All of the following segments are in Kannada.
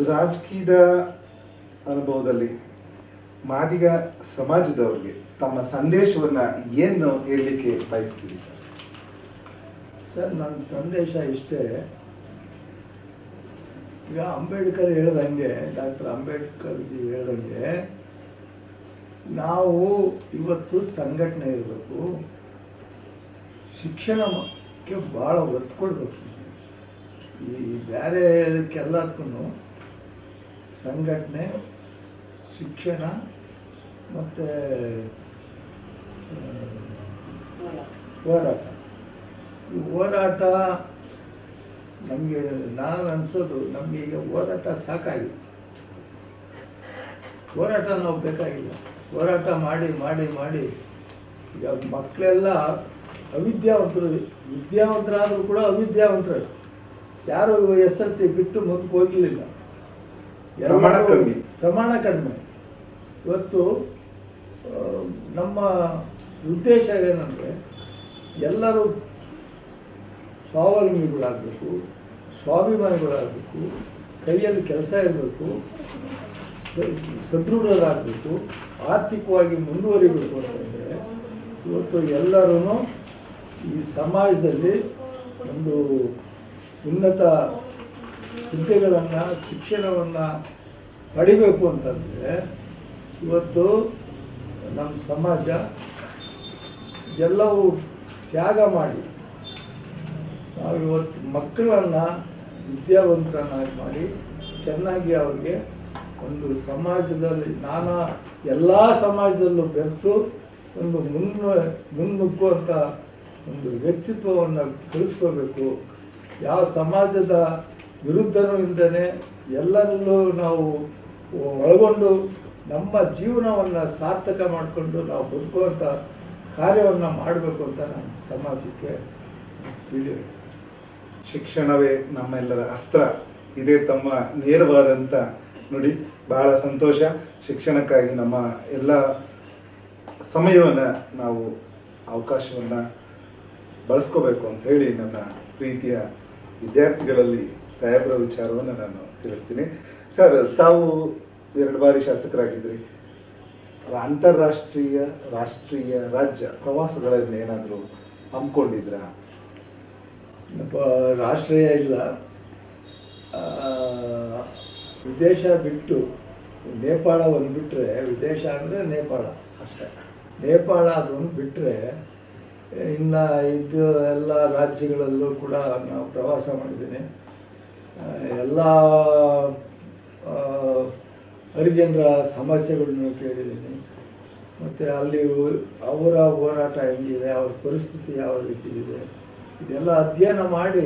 ರಾಜಕೀಯದ ಅನುಭವದಲ್ಲಿ ಮಾದಿಗ ಸಮಾಜದವರಿಗೆ ತಮ್ಮ ಸಂದೇಶವನ್ನ ಏನು ಹೇಳಲಿಕ್ಕೆ ಬಯಸ್ತೀರಿ ಸರ್? ಸರ್, ನನ್ನ ಸಂದೇಶ ಇಷ್ಟೇ. ಈಗ ಅಂಬೇಡ್ಕರ್ ಹೇಳ್ದಂಗೆ, ಡಾಕ್ಟರ್ ಅಂಬೇಡ್ಕರ್ ಜಿ ಹೇಳ್ದಂಗೆ, ನಾವು ಇವತ್ತು ಸಂಘಟನೆ ಇರಬೇಕು, ಶಿಕ್ಷಣಕ್ಕೆ ಭಾಳ ಒತ್ತು ಕೊಡಬೇಕು. ಈ ಬೇರೆ ಇದಕ್ಕೆಲ್ಲದಕ್ಕೂ ಸಂಘಟನೆ, ಶಿಕ್ಷಣ ಮತ್ತು ಹೋರಾಟ. ಈ ಹೋರಾಟ ನಮಗೆ, ನಾನು ಅನಿಸೋದು ನಮಗೆ ಈಗ ಹೋರಾಟ ಸಾಕಾಗಿದೆ. ಹೋರಾಟ ನಾವು ಬೇಕಾಗಿಲ್ಲ. ಹೋರಾಟ ಮಾಡಿ ಮಾಡಿ ಮಾಡಿ ಈಗ ಮಕ್ಕಳೆಲ್ಲ ಅವಿದ್ಯಾವಂತರು, ವಿದ್ಯಾವಂತರಾದರೂ ಕೂಡ ಅವಿದ್ಯಾವಂತರು. ಯಾರು SLC ಬಿಟ್ಟು ಮುಂದಕ್ಕೆ ಹೋಗಲಿಲ್ಲ. ಪ್ರಮಾಣ ಕಡಿಮೆ. ಇವತ್ತು ನಮ್ಮ ಉದ್ದೇಶ ಏನಂದರೆ ಎಲ್ಲರೂ ಸ್ವಾವಲಂಬಿಗಳಾಗಬೇಕು, ಸ್ವಾಭಿಮಾನಿಗಳಾಗಬೇಕು, ಕೈಯಲ್ಲಿ ಕೆಲಸ ಇರಬೇಕು, ಸದೃಢರಾಗಬೇಕು, ಆರ್ಥಿಕವಾಗಿ ಮುಂದುವರಿಬೇಕು ಅಂತಂದರೆ ಇವತ್ತು ಎಲ್ಲರೂ ಈ ಸಮಾಜದಲ್ಲಿ ಒಂದು ಉನ್ನತ ಹುದ್ದೆಗಳನ್ನು, ಶಿಕ್ಷಣವನ್ನು ಪಡಿಬೇಕು ಅಂತಂದರೆ ಇವತ್ತು ನಮ್ಮ ಸಮಾಜ ಎಲ್ಲವೂ ತ್ಯಾಗ ಮಾಡಿ ನಾವು ಇವತ್ತು ಮಕ್ಕಳನ್ನು ವಿದ್ಯಾವಂತರನ್ನಾಗಿ ಮಾಡಿ ಚೆನ್ನಾಗಿ ಅವ್ರಿಗೆ ಒಂದು ಸಮಾಜದಲ್ಲಿ ಎಲ್ಲ ಸಮಾಜದಲ್ಲೂ ಬೆರೆತು ಒಂದು ಮುನ್ನುಗ್ಗುವಂಥ ಒಂದು ವ್ಯಕ್ತಿತ್ವವನ್ನು ಕಲಿಸ್ಕೋಬೇಕು. ಯಾವ ಸಮಾಜದ ವಿರುದ್ಧನೂ ಇಲ್ಲದೇ ಎಲ್ಲರಲ್ಲೂ ನಾವು ಒಳಗೊಂಡು ನಮ್ಮ ಜೀವನವನ್ನು ಸಾರ್ಥಕ ಮಾಡಿಕೊಂಡು ನಾವು ಬದುಕುವಂಥ ಕಾರ್ಯವನ್ನು ಮಾಡಬೇಕು ಅಂತ ನಾನು ಸಮಾಜಕ್ಕೆ ತಿಳಿಯುವೆ. ಶಿಕ್ಷಣವೇ ನಮ್ಮೆಲ್ಲರ ಅಸ್ತ್ರ, ಇದೇ ತಮ್ಮ ನೇರವಾದಂಥ ನುಡಿ. ಬಹಳ ಸಂತೋಷ. ಶಿಕ್ಷಣಕ್ಕಾಗಿ ನಮ್ಮ ಎಲ್ಲ ಸಮಯವನ್ನು ನಾವು ಅವಕಾಶವನ್ನು ಬಳಸ್ಕೋಬೇಕು ಅಂತ ಹೇಳಿ ನನ್ನ ಪ್ರೀತಿಯ ವಿದ್ಯಾರ್ಥಿಗಳಲ್ಲಿ ಸಾಹೇಬರ ವಿಚಾರವನ್ನು ನಾನು ತಿಳಿಸ್ತೀನಿ. ಸರ್, ತಾವು 2 ಬಾರಿ ಶಾಸಕರಾಗಿದ್ರಿ. ಅಂತಾರಾಷ್ಟ್ರೀಯ, ರಾಷ್ಟ್ರೀಯ, ರಾಜ್ಯ ಪ್ರವಾಸಗಳನ್ನು ಏನಾದರೂ ಹಮ್ಮಿಕೊಂಡಿದ್ರಾ? ರಾಷ್ಟ್ರೀಯ ಇಲ್ಲ, ವಿದೇಶ ಬಿಟ್ಟು ನೇಪಾಳ ಒಂದು ಬಿಟ್ಟರೆ, ವಿದೇಶ ಅಂದರೆ ನೇಪಾಳ ಅಷ್ಟೇ. ನೇಪಾಳ ಅದೊಂದು ಬಿಟ್ಟರೆ ಇನ್ನು ಇದು ಎಲ್ಲ ರಾಜ್ಯಗಳಲ್ಲೂ ಕೂಡ ನಾವು ಪ್ರವಾಸ ಮಾಡಿದ್ದೀನಿ. ಎಲ್ಲ ಹರಿಜನರ ಸಮಸ್ಯೆಗಳನ್ನು ಕೇಳಿದ್ದೀನಿ. ಮತ್ತು ಅಲ್ಲಿ ಅವರ ಹೋರಾಟ ಹೆಂಗಿದೆ, ಅವ್ರ ಪರಿಸ್ಥಿತಿ ಯಾವ ರೀತಿ ಇದೆ, ಇದೆಲ್ಲ ಅಧ್ಯಯನ ಮಾಡಿ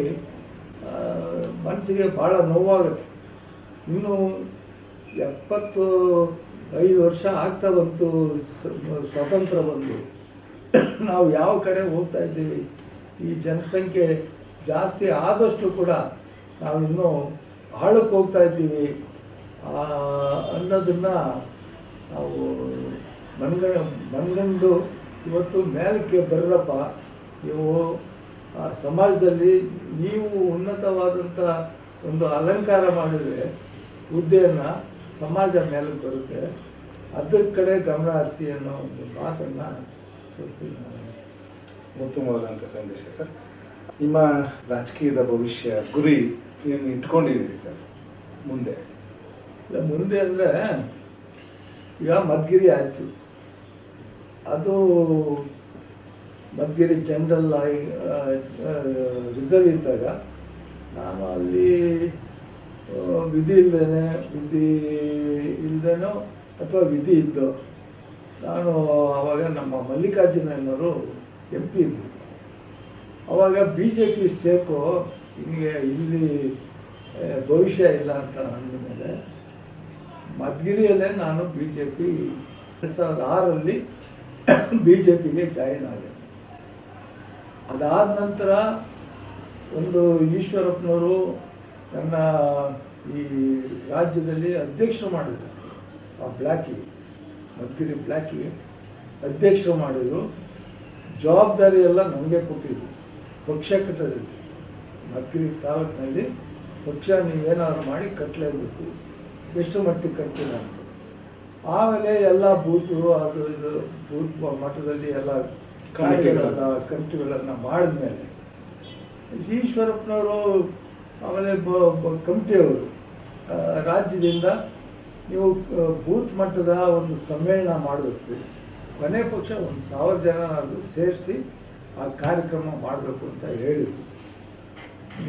ಮನಸ್ಸಿಗೆ ಭಾಳ ನೋವಾಗುತ್ತೆ. ಇನ್ನು 75 ವರ್ಷ ಆಗ್ತಾ ಬಂತು ಸ್ವತಂತ್ರ ಬಂದು. ನಾವು ಯಾವ ಕಡೆ ಹೋಗ್ತಾ ಇದ್ದೀವಿ, ಈ ಜನಸಂಖ್ಯೆ ಜಾಸ್ತಿ ಆದಷ್ಟು ಕೂಡ ನಾವು ಇನ್ನೂ ಆಳಕ್ಕೆ ಹೋಗ್ತಾ ಇದ್ದೀವಿ ಅನ್ನೋದನ್ನು ನಾವು ಮನಗಂಡು ಇವತ್ತು ಮೇಲಕ್ಕೆ ಬರಲಪ್ಪ, ನೀವು ಆ ಸಮಾಜದಲ್ಲಿ ನೀವು ಉನ್ನತವಾದಂಥ ಒಂದು ಅಲಂಕಾರ ಮಾಡಿದರೆ ಹುದ್ದೆಯನ್ನು ಸಮಾಜ ಮೇಲಕ್ಕೆ ಬರುತ್ತೆ, ಅದರ ಕಡೆ ಗಮನ ಹರಿಸಿ ಅನ್ನೋ ಒಂದು ಮಾತನ್ನು ಕೊಡ್ತೀನಿ. ಉತ್ತಮವಾದಂಥ ಸಂದೇಶ ಸರ್. ನಿಮ್ಮ ರಾಜಕೀಯದ ಭವಿಷ್ಯ ಗುರಿ ಏನು ಇಟ್ಕೊಂಡಿದ್ದೀರಿ ಸರ್ ಮುಂದೆ? ಮುಂದೆ ಅಂದರೆ ಈಗ ಮಧುಗಿರಿ ಆಯಿತು, ಅದು ಮಧುಗಿರಿ ಜನರಲ್ ಆಗಿ ರಿಸರ್ವ್ ಇದ್ದಾಗ ನಾನು ಅಲ್ಲಿ ವಿಧಿ ಇಲ್ಲದೇನೋ ಅಥವಾ ವಿಧಿ ಇದ್ದೋ ನಾನು ಆವಾಗ ನಮ್ಮ ಮಲ್ಲಿಕಾರ್ಜುನಯ್ಯನವರು MP ಇದ್ದರು. ಆವಾಗ BJP ಸೇರ್ಕೋ, ನಿಮಗೆ ಇಲ್ಲಿ ಭವಿಷ್ಯ ಇಲ್ಲ ಅಂತ ಅಂದಮೇಲೆ ಮಧುಗಿರಿಯಲ್ಲೇ ನಾನು BJP 2006ರಲ್ಲಿ BJPಗೆ ಜಾಯಿನ್ ಆದೆ. ಅದಾದ ನಂತರ ಒಂದು ಈಶ್ವರಪ್ಪನವರು ನನ್ನ ಈ ರಾಜ್ಯದಲ್ಲಿ ಅಧ್ಯಕ್ಷರು ಮಾಡಿದರು. ಆ ಬ್ಲ್ಯಾಕಿಗೆ, ಮಧುಗಿರಿ ಬ್ಲ್ಯಾಕಿಗೆ ಅಧ್ಯಕ್ಷರು ಮಾಡಿದರು. ಜವಾಬ್ದಾರಿ ಎಲ್ಲ ನನಗೆ ಕೊಟ್ಟಿದ್ರು. ಪಕ್ಷ ಕಟ್ಟದಲ್ಲಿ ಮಧುಗಿರಿ ತಾಲೂಕಿನಲ್ಲಿ ಪಕ್ಷ ನೀವೇನಾದ್ರು ಮಾಡಿ ಕಟ್ಟಲೇಬೇಕು, ಎಷ್ಟು ಮಟ್ಟಿಗೆ ಕಟ್ತೀರ ಅಂತ. ಆಮೇಲೆ ಎಲ್ಲ ಬೂತು ಅದು ಇದು ಬೂತ್ ಮಟ್ಟದಲ್ಲಿ ಎಲ್ಲ ಕಮಿಟಿಗಳನ್ನು ಮಾಡಿದ್ಮೇಲೆ ಈಶ್ವರಪ್ಪನವರು ಆಮೇಲೆ ಕಮಿಟಿಯವರು ರಾಜ್ಯದಿಂದ ನೀವು ಬೂತ್ ಮಟ್ಟದ ಒಂದು ಸಮ್ಮೇಳನ ಮಾಡಬೇಕು, ಕೊನೆ ಪಕ್ಷ 1,000 ಜನ ಸೇರಿಸಿ ಆ ಕಾರ್ಯಕ್ರಮ ಮಾಡಬೇಕು ಅಂತ ಹೇಳಿದ್ರು.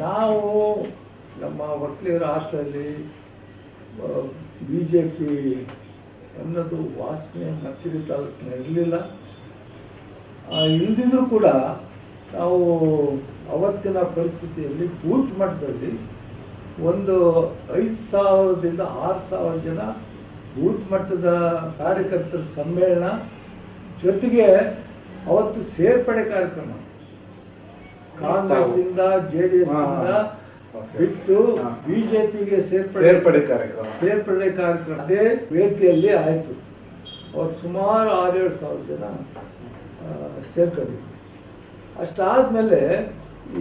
ನಾವು ನಮ್ಮ ವಕೀಲರ ಹಾಸ್ಟೆಲಲ್ಲಿ BJP ಅನ್ನೋದು ವಾಸನೆ ಮತ್ತಿರಿ ತಾಲೂಕಿನ ಇರಲಿಲ್ಲ. ಇಲ್ದಿದ್ರೂ ಕೂಡ ನಾವು ಅವತ್ತಿನ ಪರಿಸ್ಥಿತಿಯಲ್ಲಿ ಬೂತ್ ಮಟ್ಟದಲ್ಲಿ ಒಂದು 5,000ದಿಂದ 6,000 ಜನ ಬೂತ್ ಮಟ್ಟದ ಕಾರ್ಯಕರ್ತರ ಸಮ್ಮೇಳನ ಜೊತೆಗೆ ಅವತ್ತು ಸೇರ್ಪಡೆ ಕಾರ್ಯಕ್ರಮ ಕಾಂಗ್ರೆಸ್ ಇಂದ JDS ಇಂದ ಬಿಟ್ಟು BJPಗೆ ಸೇರ್ಪಡೆ ಕಾರ್ಯಕ್ರಮ ಅದೇ ವೇದಿಕೆಯಲ್ಲಿ ಆಯಿತು. ಅವತ್ತು ಸುಮಾರು 6-7 ಸಾವಿರ ಜನ ಸೇರ್ಕೊಂಡಿದ್ವಿ. ಅಷ್ಟಾದ್ಮೇಲೆ ಈ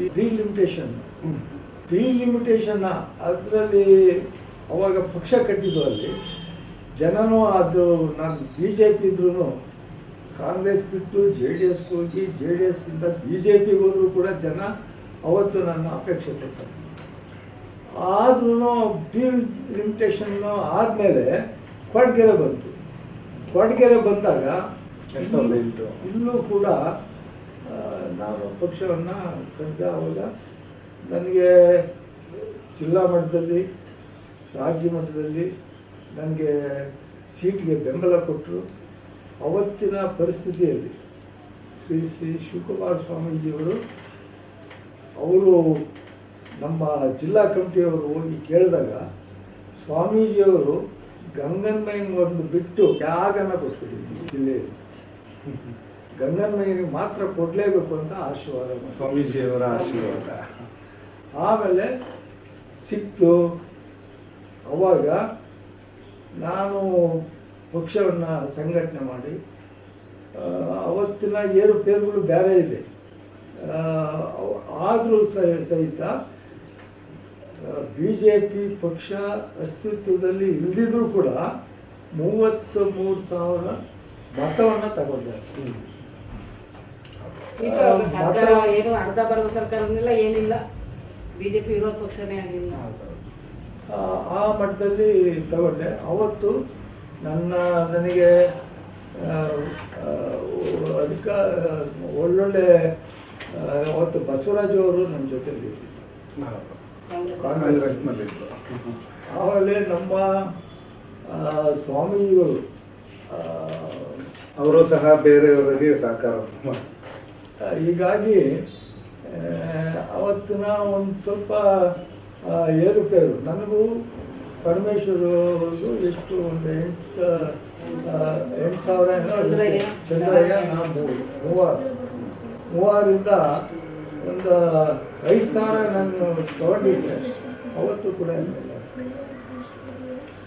ಡಿಲಿಮಿಟೇಷನ್ ಅದರಲ್ಲಿ ಅವಾಗ ಪಕ್ಷ ಕಟ್ಟಿದ್ದು ಅಲ್ಲಿ ಜನನೂ ಅದು ನಾನು BJP ಇದ್ರೂ ಕಾಂಗ್ರೆಸ್ ಬಿಟ್ಟು JDSಗೆ ಹೋಗಿ JDSಗಿಂತ BJPಗೆ ಹೋದ್ರು ಕೂಡ ಜನ ಅವತ್ತು ನನ್ನ ಅಪೇಕ್ಷೆ ಕೊಡ್ತಾರೆ. ಆದ್ರೂ ಡಿಲಿಮಿಟೇಷನ್ ಆದಮೇಲೆ ಕೊಡಗೆರೆ ಬಂದಾಗ ಇಲ್ಲೂ ಕೂಡ ನಾನು ಪಕ್ಷವನ್ನು ಕಟ್ಟಿದೆ. ಅವಾಗ ನನಗೆ ಜಿಲ್ಲಾ ಮಟ್ಟದಲ್ಲಿ ರಾಜ್ಯ ಮಟ್ಟದಲ್ಲಿ ನನಗೆ ಸೀಟ್ಗೆ ಬೆಂಬಲ ಕೊಟ್ಟರು. ಅವತ್ತಿನ ಪರಿಸ್ಥಿತಿಯಲ್ಲಿ ಶ್ರೀ ಶಿವಕುಮಾರ ಸ್ವಾಮೀಜಿಯವರು ಅವರು ನಮ್ಮ ಜಿಲ್ಲಾ ಕಮಿಟಿಯವರು ಹೋಗಿ ಕೇಳಿದಾಗ ಸ್ವಾಮೀಜಿಯವರು ಗಂಗನ್ಮೈನ್ ಒಂದು ಬಿಟ್ಟು ಜಾಗನ ಕೊಟ್ಬಿಟ್ಟಿದ್ವಿ ಜಿಲ್ಲೆಯಲ್ಲಿ. ಗಂಗನ್ಮೈನಿಗೆ ಮಾತ್ರ ಕೊಡಲೇಬೇಕು ಅಂತ ಆಶೀರ್ವಾದ ಸ್ವಾಮೀಜಿಯವರ ಆಶೀರ್ವಾದ ಆಮೇಲೆ ಸಿಕ್ತು. ಅವಾಗ ನಾನು ಪಕ್ಷವನ್ನು ಸಂಘಟನೆ ಮಾಡಿ ಅವತ್ತಿನ ಏರುಪೇರುಗಳು ಬೇರೆ ಇದೆ. ಆದರೂ ಸಹಿತ BJP ಪಕ್ಷ ಅಸ್ತಿತ್ವದಲ್ಲಿ ಇಲ್ಲದಿದ್ರೂ ಕೂಡ 33,000 ಮತವನ್ನು ತಗೊಂಡಿದ್ದಾರೆ. ಏನು ಅರ್ಧ ಬರದ ಸರ್ಕಾರನೆಲ್ಲ ಏನಿಲ್ಲ, BJP ವಿರೋಧ ಪಕ್ಷನೇ ಆಗಿಲ್ಲ. ಆ ಮಟ್ಟದಲ್ಲಿ ತಗೊಂಡೆ. ಅವತ್ತು ನನಗೆ ಒಳ್ಳೊಳ್ಳೆ ಅವತ್ತು ಬಸವರಾಜ್ ಅವರು ನಮ್ಮ ಜೊತೆಲಿ ಕಾಂಗ್ರೆಸ್ನಲ್ಲಿದ್ದು. ಆಮೇಲೆ ನಮ್ಮ ಸ್ವಾಮೀಜಿಗಳು ಅವರು ಸಹ ಬೇರೆಯವರಿಗೆ ಸಹಕಾರ. ಹೀಗಾಗಿ ಅವತ್ತಿನ ಒಂದು ಸ್ವಲ್ಪ ಏರುಪೇರು. ನನಗೂ ಪರಮೇಶ್ವರವ್ರಿಗೂ ಎಷ್ಟು ಒಂದು 8,000 ಚಂದ್ರಯ್ಯ ನಾನು 3,000ರಿಂದ ಒಂದು 5,000 ನಾನು ತಗೊಂಡಿದ್ದೆ. ಅವತ್ತು ಕೂಡ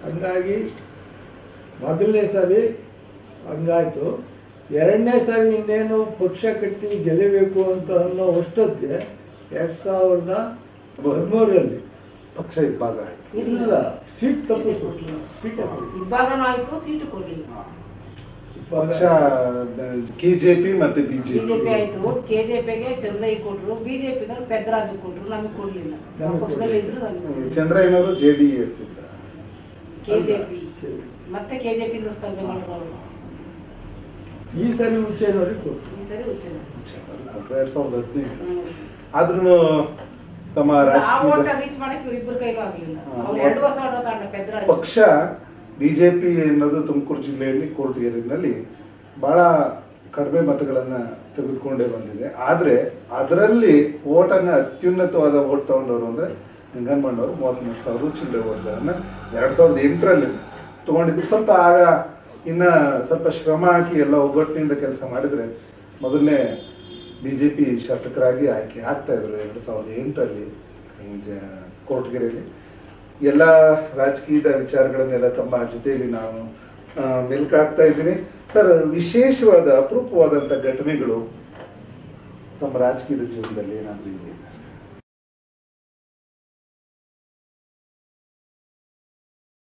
ಹಂಗಾಗಿ ಮೊದಲನೇ ಸಾರಿ ಹಂಗಾಯ್ತು. ಎರಡನೇ ಸಾರಿ ಇನ್ನೇನು ಪಕ್ಷ ಕಟ್ಟಿ ಗೆಲ್ಲಬೇಕು ಅಂತ ಅನ್ನೋ ಅಷ್ಟೊತ್ತಿಗೆ 2013ರಲ್ಲಿ ಪಕ್ಷ ಇಬ್ಬಾಗ ಇಲ್ಲ, ಸೀಟ್ ತಪ್ಪಿಸ್ಬಿಟ್ರು. ಸೀಟ್ ಇಬ್ಬಾಗನೂ ಆಯ್ತು, ಸೀಟು ಕೊಡ್ಲಿಲ್ಲ. ಪಕ್ಷ KJP ಮತ್ತೆ BJP ಆಯ್ತು. KJPಗೆ ಚಂದ್ರಯ್ಯ ಕೊಟ್ರು, BJPದವ್ರು ಪೆದ್ದರಾಜು ಕೊಟ್ರು, ನಮಗೆ ಕೊಡ್ಲಿಲ್ಲ. ಪಕ್ಷದಲ್ಲಿ ಇದ್ರು ಚಂದ್ರಯ್ಯನವರು JDS ಇದ್ದ. KJP ಮತ್ತೆ KJP ಸ್ಪರ್ಧೆ ಮಾಡಿದವರು. ಈ ಸರಿ ಉಚ್ಚೇನವ್ರಿಗೆ ಕೊಟ್ರು. ಈ ಸರಿ ಉಚ್ಚೇನ 2015. ಆದ್ರೂ ತಮ್ಮ ರಾಜಕೀಯ ರೀಚ್ ಮಾಡಕ್ಕೆ ಇವ್ರಿಬ್ಬರ ಕೈಲೂ ಆಗ್ಲಿಲ್ಲ. ಅವ್ರು 2 ವರ್ಷ ಆಡೋದಾಂಡ ಪೆದ್ದರಾಜು. ಪಕ್ಷ BJP ಅನ್ನೋದು ತುಮಕೂರು ಜಿಲ್ಲೆಯಲ್ಲಿ ಕೊರಟಗೆರೆಯಲ್ಲಿ ಬಹಳ ಕಡಿಮೆ ಮತಗಳನ್ನ ತೆಗೆದುಕೊಂಡೇ ಬಂದಿದೆ. ಆದ್ರೆ ಅದರಲ್ಲಿ ಓಟನ್ನ ಅತ್ಯುನ್ನತವಾದ ಓಟ್ ತಗೊಂಡವರು ಅಂದ್ರೆ ನಿಂಗನಮಣ್ಣವರು 33,000 ಚಿಲ್ಲರೆ ಓಟ್ಗಳನ್ನ 2008ರಲ್ಲಿ ತಗೊಂಡಿದ್ರು. ಸ್ವಲ್ಪ ಆಗ ಇನ್ನ ಸ್ವಲ್ಪ ಶ್ರಮ ಹಾಕಿ ಎಲ್ಲ ಒಗ್ಗಟ್ಟಿನಿಂದ ಕೆಲಸ ಮಾಡಿದ್ರೆ ಮೊದಲನೇ BJP ಶಾಸಕರಾಗಿ ಆಯ್ಕೆ ಆಗ್ತಾ ಇದ್ರು 2008ರಲ್ಲಿ ಕೊರಟಗೆರೆಯಲ್ಲಿ. ಎಲ್ಲ ರಾಜಕೀಯದ ವಿಚಾರಗಳನ್ನೆಲ್ಲ ತಮ್ಮ ಜೊತೆಯಲ್ಲಿ ನಾನು ಮೆಲ್ಕಾಗ್ತಾ ಇದ್ದೀನಿ. ಸರ್, ವಿಶೇಷವಾದ ಅಪರೂಪವಾದಂಥ ಘಟನೆಗಳು ತಮ್ಮ ರಾಜಕೀಯದ ಜೀವನದಲ್ಲಿ ಏನಾದರೂ ಇದೆ ಸರ್?